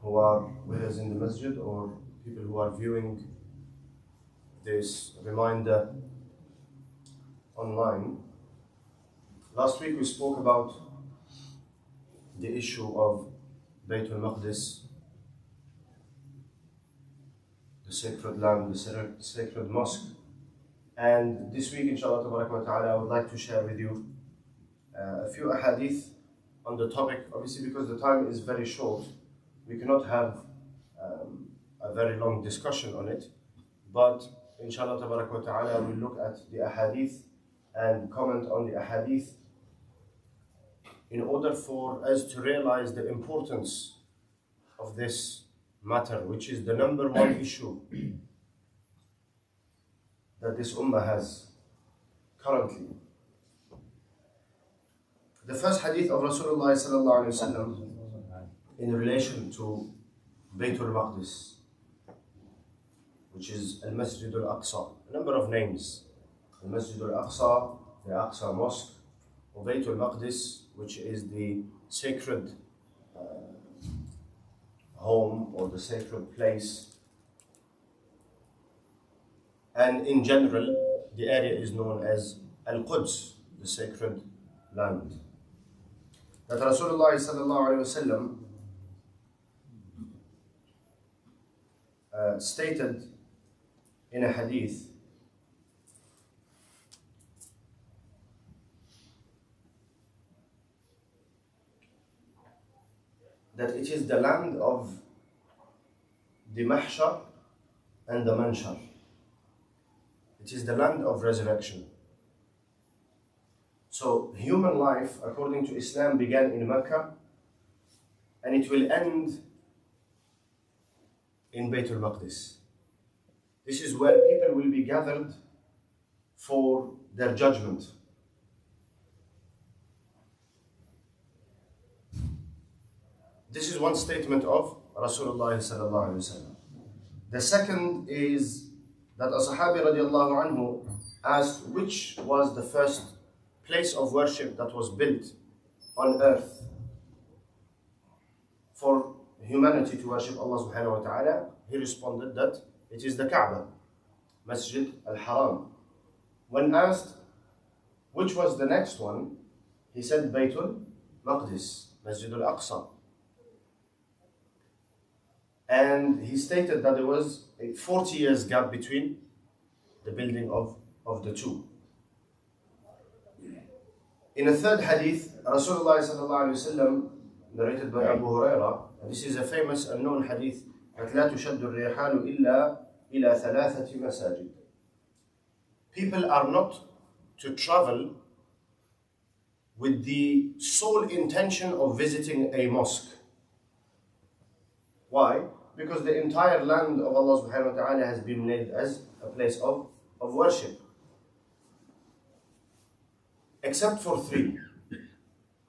who are with us in the masjid or people who are viewing this reminder online. Last week we spoke about the issue of Bayt al-Maqdis, the sacred land, the sacred mosque. And this week, inshallah ta'ala, I would like to share with you a few ahadith on the topic. Obviously, because the time is very short, we cannot have a very long discussion on it. But inshallah ta'ala, we'll look at the ahadith and comment on the ahadith in order for us to realize the importance of this matter, which is the number one issue that this ummah has currently. The first hadith of Rasulullah sallallahu alaihi wasallam in relation to Bayt al-Maqdis, which is Masjid Al-Aqsa, a number of names: the Masjid Al-Aqsa, the Aqsa Mosque, or Bayt al-Maqdis, which is the sacred home or the sacred place. And in general, the area is known as Al-Quds, the sacred land. That Rasulullah sallallahu alaihi wasallam stated in a hadith that it is the land of the mahshar and the manshar. It is the land of resurrection. So human life, according to Islam, began in Mecca and it will end in Bayt al-Maqdis. This is where people will be gathered for their judgment. This is one statement of Rasulullah sallallahu alaihi wasallam. The second is that a Sahabi radiallahu anhu asked which was the first place of worship that was built on earth for humanity to worship Allah subhanahu wa ta'ala. He responded that it is the Kaaba, Masjid Al-Haram. When asked which was the next one, he said Bayt al-Maqdis, Masjid Al-Aqsa. And he stated that there was a 40 years gap between the building of the two. In a third hadith, Rasulullah sallallahu alaihi wasallam, narrated by Abu Huraira, and this is a famous and known hadith, that لا تشد الرحال إلا إلى ثلاثة مساجد. People are not to travel with the sole intention of visiting a mosque. Why? Because the entire land of Allah subhanahu wa ta'ala has been made as a place of worship. Except for three.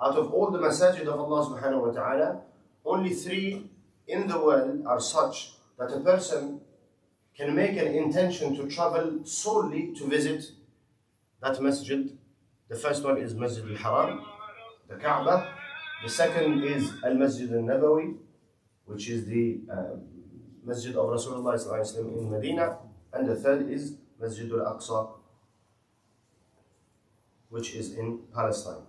Out of all the masajid of Allah subhanahu wa ta'ala, only three in the world are such that a person can make an intention to travel solely to visit that masjid. The first one is Masjid Al-Haram, the Kaaba. The second is Al-Masjid Al-Nabawi, which is the Masjid of Rasulullah sallallahu alaihi wasallam in Medina, and the third is Masjid Al-Aqsa, which is in Palestine.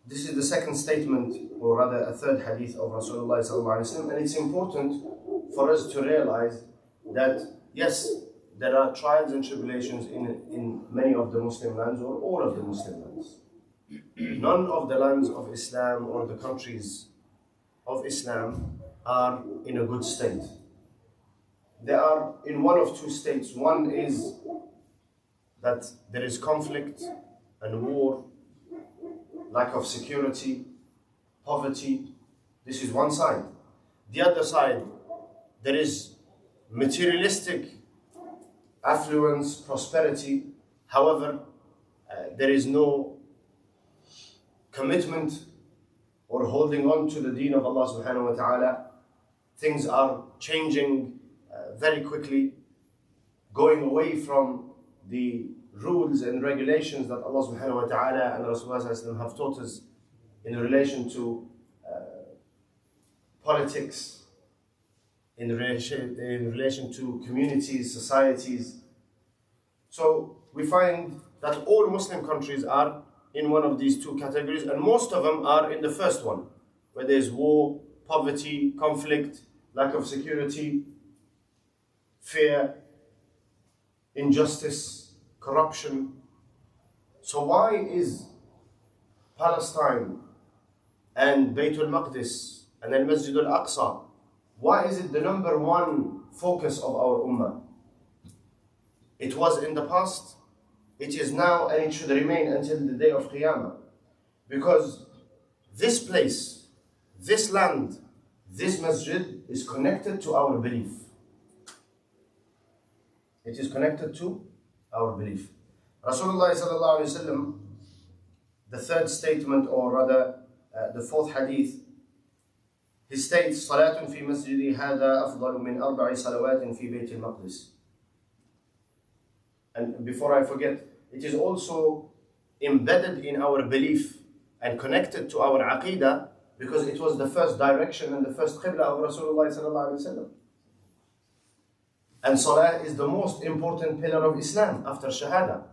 This is the second statement, or rather a third hadith of Rasulullah sallallahu alaihi wasallam, and it's important for us to realize that yes, there are trials and tribulations in many of the Muslim lands, or all of the Muslim lands. None of the lands of Islam or the countries of Islam are in a good state. They are in one of two states. One is that there is conflict and war, lack of security, poverty. This is one side. The other side, there is materialistic affluence, prosperity. However, there is no commitment or holding on to the deen of Allah subhanahu wa ta'ala. Things are changing very quickly, going away from the rules and regulations that Allah subhanahu wa ta'ala and Rasulullah have taught us in relation to politics, in relation to communities, societies. So we find that all Muslim countries are in one of these two categories, and most of them are in the first one, where there's war, poverty, conflict, lack of security, fear, injustice, corruption. So why is Palestine and Baytul Maqdis and then Masjid Al-Aqsa, why is it the number one focus of our ummah? It was in the past, it is now, and it should remain until the day of Qiyamah. Because this place, this land, this masjid is connected to our belief. It is connected to our belief. Rasulullah sallallahu alaihi wasallam, the third statement, or rather the fourth hadith, he states, "Salatun fi masjidi hada afdalu min arba'i salawatin fi Bayt al-Maqdis." And before I forget, it is also embedded in our belief and connected to our aqidah, because it was the first direction and the first qibla of Rasulullah sallallahu alaihi wasallam. And salah is the most important pillar of Islam after shahada.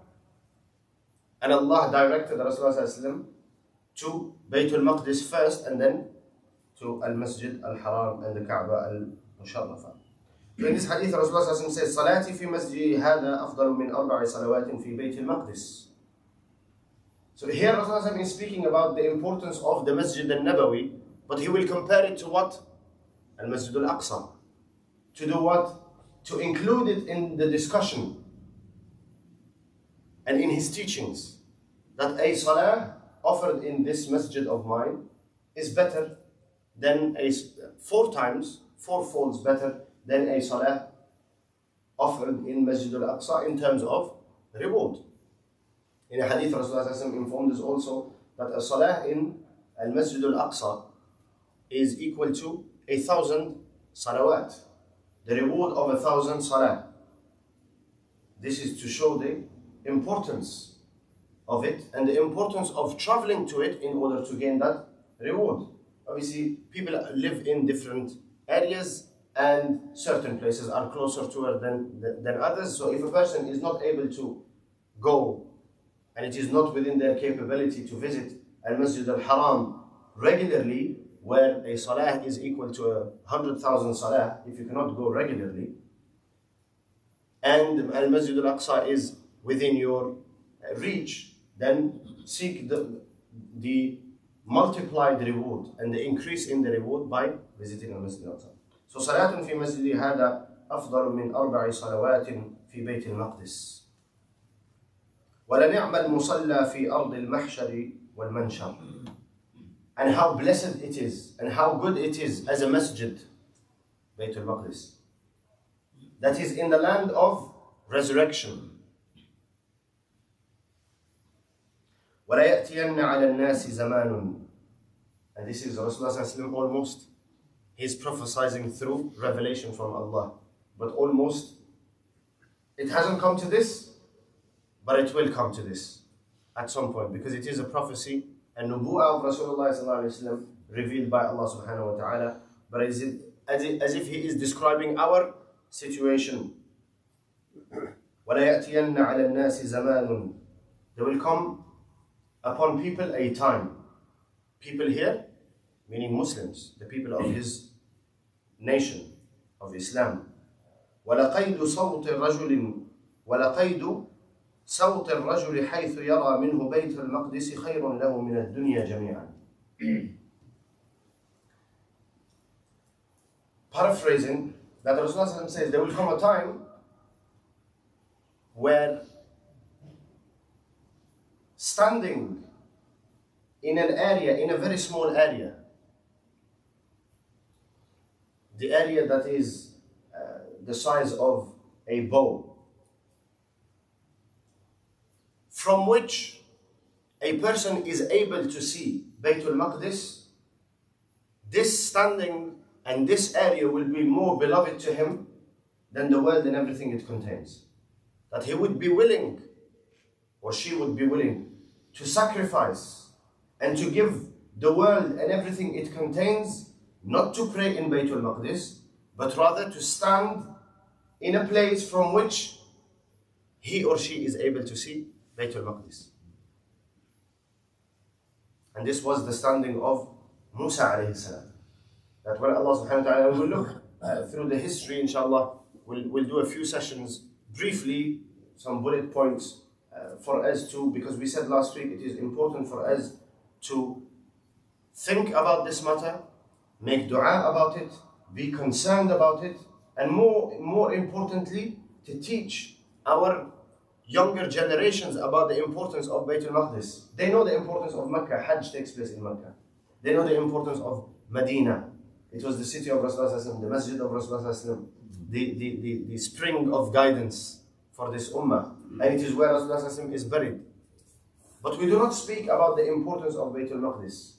And Allah directed Rasulullah sallallahu alaihi wasallam to Baytul Maqdis first, and then to Al-Masjid Al-Haram and the Kaaba Al-Musharrafa. In this hadith, Rasulullah sallallahu alaihi wasallam says, "Salati fi masjidi hada afdalu min arba'i salawatin fi Baytil Maqdis." So here Rasulullah sallallahu alaihi wasallam is speaking about the importance of the Masjid Al-Nabawi, but he will compare it to what? Al-Masjid Al-Aqsa. To do what? To include it in the discussion and in his teachings, that a salah offered in this masjid of mine is better than fourfolds better than a salah offered in Masjid Al-Aqsa in terms of reward. In a hadith, Rasulullah sallallahu alaihi wasallam informed us also that a salah in Al-Masjid Al-Aqsa is equal to 1,000 salawat, the reward of 1,000 salah. This is to show the importance of it and the importance of traveling to it in order to gain that reward. Obviously, people live in different areas, and certain places are closer to her than others. So if a person is not able to go, and it is not within their capability to visit Al-Masjid Al-Haram regularly, where a salah is equal to 100,000 salah, if you cannot go regularly, and Al-Masjid Al-Aqsa is within your reach, then seek the multiplied reward and the increase in the reward by visiting Al-Masjid Al-Aqsa. So, Salatun fi masjidi hada afdalu min arba'i salawatin fi Bayt al-Maqdis. وَلَنِعْمَ الْمُصَلَّى فِي أَرْضِ الْمَحْشَرِ وَالْمَنْشَرِ. And how blessed it is, and how good it is as a masjid, Bayt al-Maqdis, that is in the land of resurrection. وَلَيَأْتِيَنَّ عَلَى النَّاسِ زَمَانٌ. And this is Rasulullah sallallahu alaihi wasallam almost, he's prophesying through revelation from Allah. But almost, it hasn't come to this, but it will come to this at some point, because it is a prophecy and nubu'ah of Rasulullah sallallahu alaihi wasallam revealed by Allah subhanahu wa ta'ala. But as if he is describing our situation. وَلَيَأْتِيَنَّ عَلَى النَّاسِ زَمَانٌ. There will come upon people a time. People here, meaning Muslims, the people of his nation, of Islam. وَلَقَيْدُ صَوْتِ الرَّجُلِ حَيْثُ يَرَى مِنْهُ بَيْتَ الْمَقْدِسِ خَيْرٌ لَهُ مِنَ الدُّنْيَا جَمِيعًا. Paraphrasing, that Rasulullah says, there will come a time where standing in an area, in a very small area, the area that is the size of a bow, from which a person is able to see Baytul Maqdis, this standing and this area will be more beloved to him than the world and everything it contains. That he would be willing, or she would be willing, to sacrifice and to give the world and everything it contains not to pray in Baytul Maqdis, but rather to stand in a place from which he or she is able to see Baytul Maqdis. And this was the standing of Musa alayhi salam. That when Allah subhanahu wa ta'ala will look through the history, inshallah, we'll do a few sessions briefly, some bullet points for us to, because we said last week it is important for us to think about this matter, make dua about it, be concerned about it, and more importantly, to teach our younger generations about the importance of Baytul Maqdis. They know the importance of Mecca. Hajj takes place in Mecca. They know the importance of Medina. It was the city of Rasulullah, the Masjid of Rasulullah, the spring of guidance for this ummah. And it is where Rasulullah is buried. But we do not speak about the importance of Baytul Maqdis.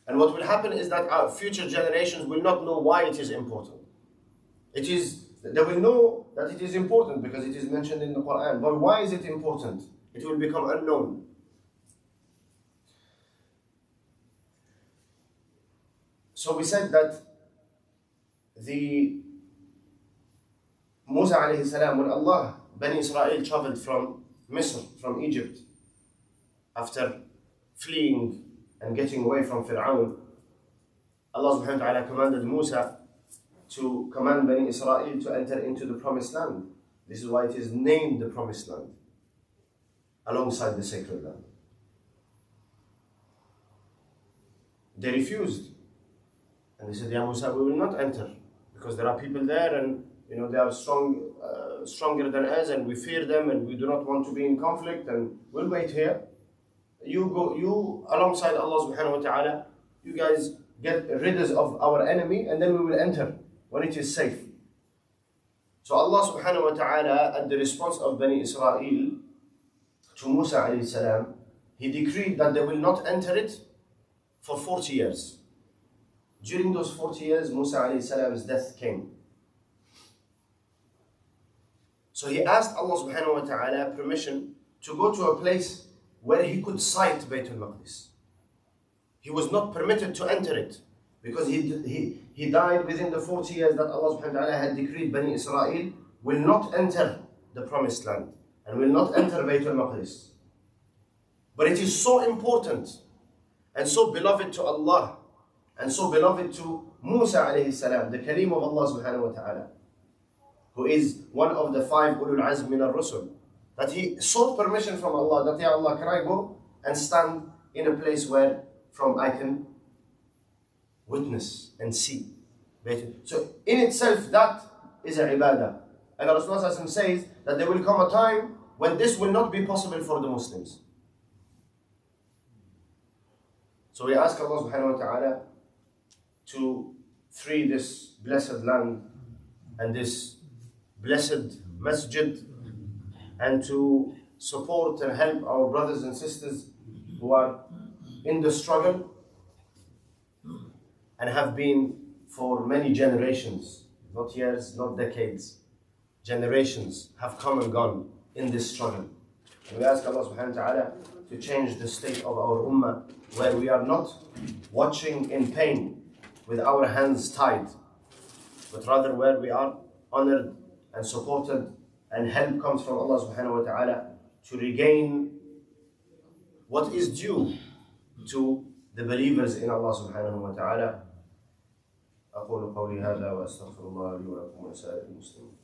And what will happen is that our future generations will not know why it is important. They will know that it is important because it is mentioned in the Quran. But why is it important? It will become unknown. So we said that the Musa alayhi salam, when Allah, Bani Israel traveled from Misr, from Egypt, after fleeing and getting away from Fir'aun, Allah subhanahu wa ta'ala commanded Musa to command Bani Israel to enter into the promised land. This is why it is named the promised land, alongside the sacred land. They refused. And they said, Ya Musa, we will not enter, because there are people there and they are stronger than us, and we fear them, and we do not want to be in conflict, and we'll wait here. You alongside Allah subhanahu wa ta'ala, you guys get rid of our enemy, and then we will enter when it is safe. So Allah subhanahu wa ta'ala, at the response of Bani Israel to Musa alayhi salam, He decreed that they will not enter it for 40 years. During those 40 years, Musa alayhi salam's death came. So he asked Allah subhanahu wa ta'ala permission to go to a place where he could sight Baytul Maqdis. He was not permitted to enter it because he died within the 40 years that Allah subhanahu wa ta'ala had decreed Bani Israel will not enter the promised land and will not enter Baytul Maqdis. But it is so important and so beloved to Allah and so beloved to Musa alayhi salam, the Kalim of Allah subhanahu wa ta'ala, who is one of the 5 Ulul Azm min al-Rusul, that he sought permission from Allah, that, Ya Allah, can I go and stand in a place where from I can witness and see? So in itself, that is a ibadah. And Rasulullah says that there will come a time when this will not be possible for the Muslims. So we ask Allah subhanahu wa ta'ala to free this blessed land and this blessed masjid, and to support and help our brothers and sisters who are in the struggle and have been for many generations, not years, not decades, generations have come and gone in this struggle. And we ask Allah subhanahu wa ta'ala to change the state of our ummah, where we are not watching in pain with our hands tied, but rather where we are honored and supported, and help comes from Allah subhanahu wa ta'ala to regain what is due to the believers in Allah subhanahu wa ta'ala. أقول قولي هذا وأستغفر الله لي ولكم ولسائر المسلمين.